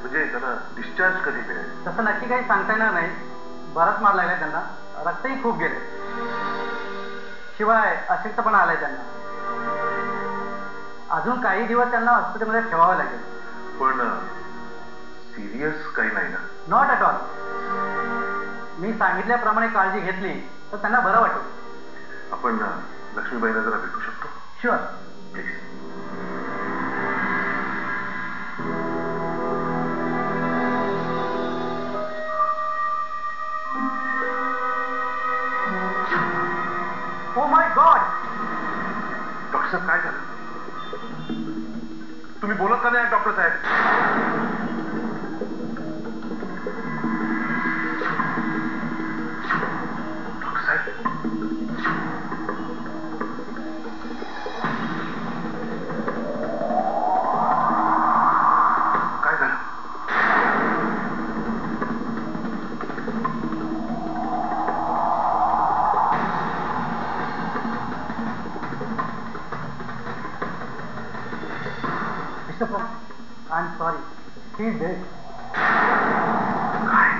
म्हणजे त्याला डिस्चार्ज कधी मिळेल? तसं नक्की काही सांगता येणार नाही. बराच मार लागलाय त्यांना, रक्तही खूप गेले, शिवाय अशक्तपणा आलाय त्यांना. अजून काही दिवस त्यांना हॉस्पिटलमध्ये ठेवावं लागेल. पण सिरियस काही नाही ना? Not at all. मी सांगितल्याप्रमाणे काळजी घेतली तर त्यांना बरं वाटेल. आपण लक्ष्मीबाईंना जरा भेटू शकतो? Sure. Please. Oh my God. Doctor साहेब काय झालं? तुम्ही बोलत का नाही डॉक्टर साहेब? डॉक्टर साहेब काय झालं? I'm sorry. He's dead. काय?